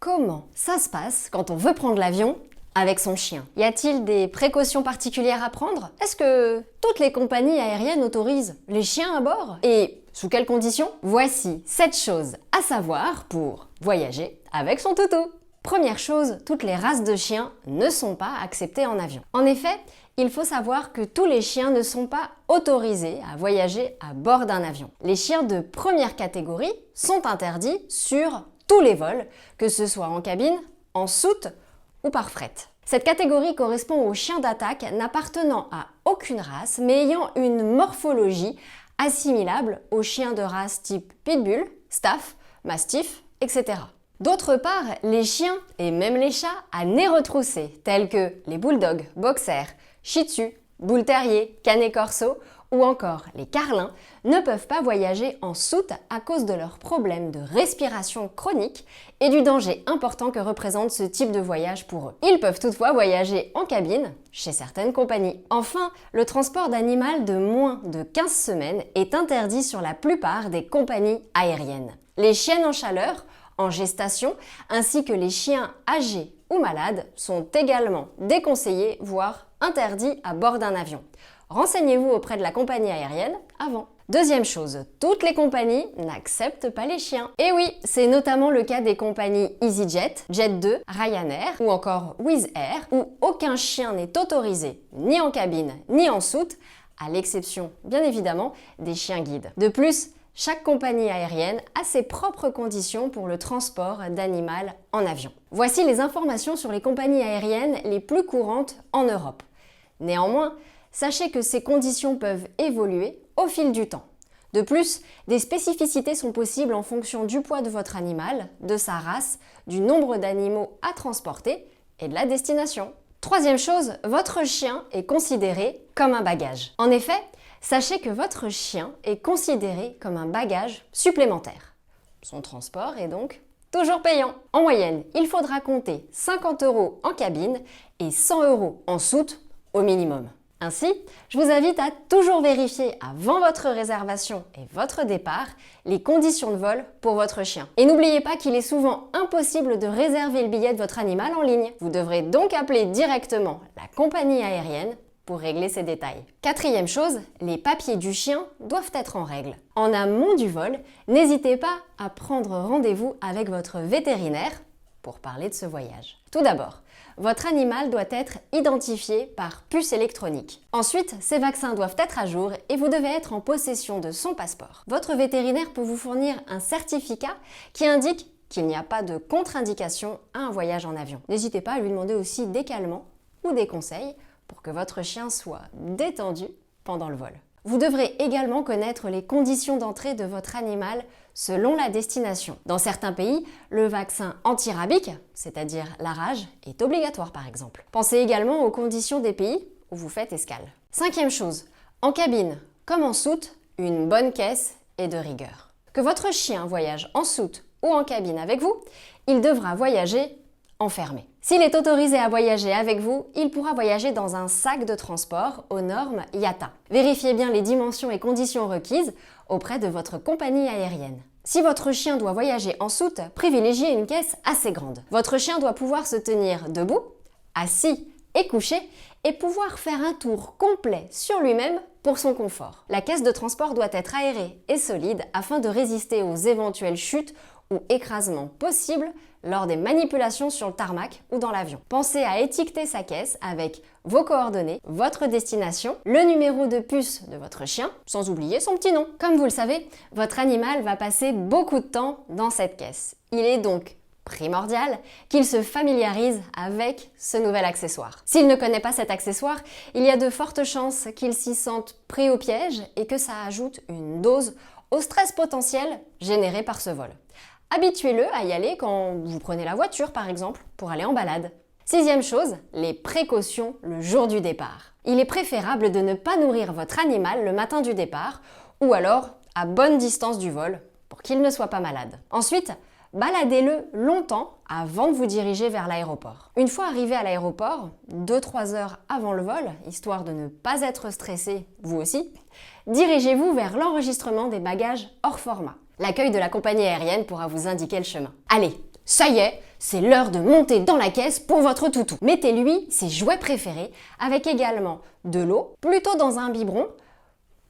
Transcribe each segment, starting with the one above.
Comment ça se passe quand on veut prendre l'avion avec son chien? Y a-t-il des précautions particulières à prendre? Est-ce que toutes les compagnies aériennes autorisent les chiens à bord? Et sous quelles conditions? Voici 7 choses à savoir pour voyager avec son toutou. Première chose, toutes les races de chiens ne sont pas acceptées en avion. En effet, il faut savoir que tous les chiens ne sont pas autorisés à voyager à bord d'un avion. Les chiens de première catégorie sont interdits sur tous les vols, que ce soit en cabine, en soute ou par fret. Cette catégorie correspond aux chiens d'attaque n'appartenant à aucune race, mais ayant une morphologie assimilable aux chiens de race type pitbull, staff, mastiff, etc. D'autre part, les chiens et même les chats à nez retroussé, tels que les bulldogs, boxers, shih tzu, bull terrier, canet corso ou encore les carlins, ne peuvent pas voyager en soute à cause de leurs problèmes de respiration chronique et du danger important que représente ce type de voyage pour eux. Ils peuvent toutefois voyager en cabine chez certaines compagnies. Enfin, le transport d'animal de moins de 15 semaines est interdit sur la plupart des compagnies aériennes. Les chiennes en chaleur, en gestation, ainsi que les chiens âgés ou malades sont également déconseillés, voire interdits à bord d'un avion. Renseignez-vous auprès de la compagnie aérienne avant. Deuxième chose, toutes les compagnies n'acceptent pas les chiens. Et oui, c'est notamment le cas des compagnies EasyJet, Jet2, Ryanair ou encore Wizz Air, où aucun chien n'est autorisé, ni en cabine, ni en soute, à l'exception, bien évidemment, des chiens guides. De plus, chaque compagnie aérienne a ses propres conditions pour le transport d'animal en avion. Voici les informations sur les compagnies aériennes les plus courantes en Europe. Néanmoins, sachez que ces conditions peuvent évoluer au fil du temps. De plus, des spécificités sont possibles en fonction du poids de votre animal, de sa race, du nombre d'animaux à transporter et de la destination. Troisième chose, votre chien est considéré comme un bagage. En effet, sachez que votre chien est considéré comme un bagage supplémentaire. Son transport est donc toujours payant. En moyenne, il faudra compter 50 € en cabine et 100 € en soute au minimum. Ainsi, je vous invite à toujours vérifier avant votre réservation et votre départ les conditions de vol pour votre chien. Et n'oubliez pas qu'il est souvent impossible de réserver le billet de votre animal en ligne. Vous devrez donc appeler directement la compagnie aérienne pour régler ces détails. Quatrième chose, les papiers du chien doivent être en règle. En amont du vol, n'hésitez pas à prendre rendez-vous avec votre vétérinaire pour parler de ce voyage. Tout d'abord, votre animal doit être identifié par puce électronique. Ensuite, ses vaccins doivent être à jour et vous devez être en possession de son passeport. Votre vétérinaire peut vous fournir un certificat qui indique qu'il n'y a pas de contre-indication à un voyage en avion. N'hésitez pas à lui demander aussi des calmants ou des conseils pour que votre chien soit détendu pendant le vol. Vous devrez également connaître les conditions d'entrée de votre animal selon la destination. Dans certains pays, le vaccin antirabique, c'est-à-dire la rage, est obligatoire par exemple. Pensez également aux conditions des pays où vous faites escale. Cinquième chose, en cabine comme en soute, une bonne caisse est de rigueur. Que votre chien voyage en soute ou en cabine avec vous, il devra voyager enfermé. S'il est autorisé à voyager avec vous, il pourra voyager dans un sac de transport aux normes IATA. Vérifiez bien les dimensions et conditions requises auprès de votre compagnie aérienne. Si votre chien doit voyager en soute, privilégiez une caisse assez grande. Votre chien doit pouvoir se tenir debout, assis et couché et pouvoir faire un tour complet sur lui-même pour son confort. La caisse de transport doit être aérée et solide afin de résister aux éventuelles chutes ou écrasements possibles lors des manipulations sur le tarmac ou dans l'avion. Pensez à étiqueter sa caisse avec vos coordonnées, votre destination, le numéro de puce de votre chien, sans oublier son petit nom. Comme vous le savez, votre animal va passer beaucoup de temps dans cette caisse. Il est donc primordial qu'il se familiarise avec ce nouvel accessoire. S'il ne connaît pas cet accessoire, il y a de fortes chances qu'il s'y sente pris au piège et que ça ajoute une dose au stress potentiel généré par ce vol. Habituez-le à y aller quand vous prenez la voiture par exemple, pour aller en balade. Sixième chose, les précautions le jour du départ. Il est préférable de ne pas nourrir votre animal le matin du départ ou alors à bonne distance du vol pour qu'il ne soit pas malade. Ensuite, baladez-le longtemps avant de vous diriger vers l'aéroport. Une fois arrivé à l'aéroport, 2-3 heures avant le vol, histoire de ne pas être stressé, vous aussi, dirigez-vous vers l'enregistrement des bagages hors format. L'accueil de la compagnie aérienne pourra vous indiquer le chemin. Allez, ça y est, c'est l'heure de monter dans la caisse pour votre toutou. Mettez-lui ses jouets préférés avec également de l'eau, plutôt dans un biberon,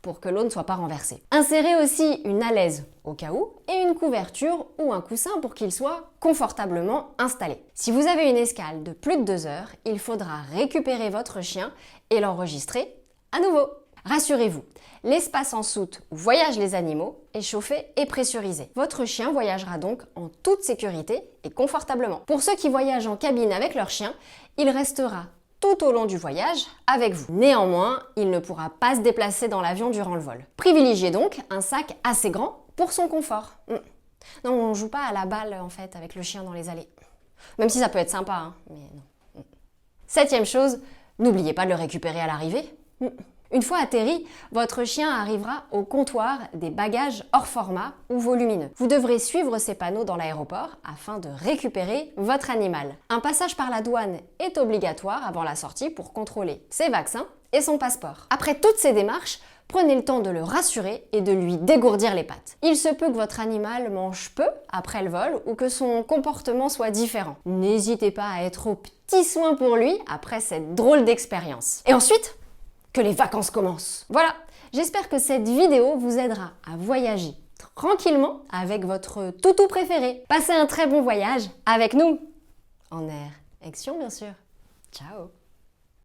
pour que l'eau ne soit pas renversée. Insérez aussi une alaise au cas où et une couverture ou un coussin pour qu'il soit confortablement installé. Si vous avez une escale de plus de 2 heures, il faudra récupérer votre chien et l'enregistrer à nouveau. Rassurez-vous, l'espace en soute où voyagent les animaux est chauffé et pressurisé. Votre chien voyagera donc en toute sécurité et confortablement. Pour ceux qui voyagent en cabine avec leur chien, il restera tout au long du voyage avec vous. Néanmoins, il ne pourra pas se déplacer dans l'avion durant le vol. Privilégiez donc un sac assez grand pour son confort. Non, on ne joue pas à la balle en fait avec le chien dans les allées. Même si ça peut être sympa, hein, mais non. 7e chose, n'oubliez pas de le récupérer à l'arrivée. Une fois atterri, votre chien arrivera au comptoir des bagages hors format ou volumineux. Vous devrez suivre ces panneaux dans l'aéroport afin de récupérer votre animal. Un passage par la douane est obligatoire avant la sortie pour contrôler ses vaccins et son passeport. Après toutes ces démarches, prenez le temps de le rassurer et de lui dégourdir les pattes. Il se peut que votre animal mange peu après le vol ou que son comportement soit différent. N'hésitez pas à être aux petits soins pour lui après cette drôle d'expérience. Et ensuite, que les vacances commencent. Voilà, j'espère que cette vidéo vous aidera à voyager tranquillement avec votre toutou préféré. Passez un très bon voyage avec nous, en air action bien sûr. Ciao.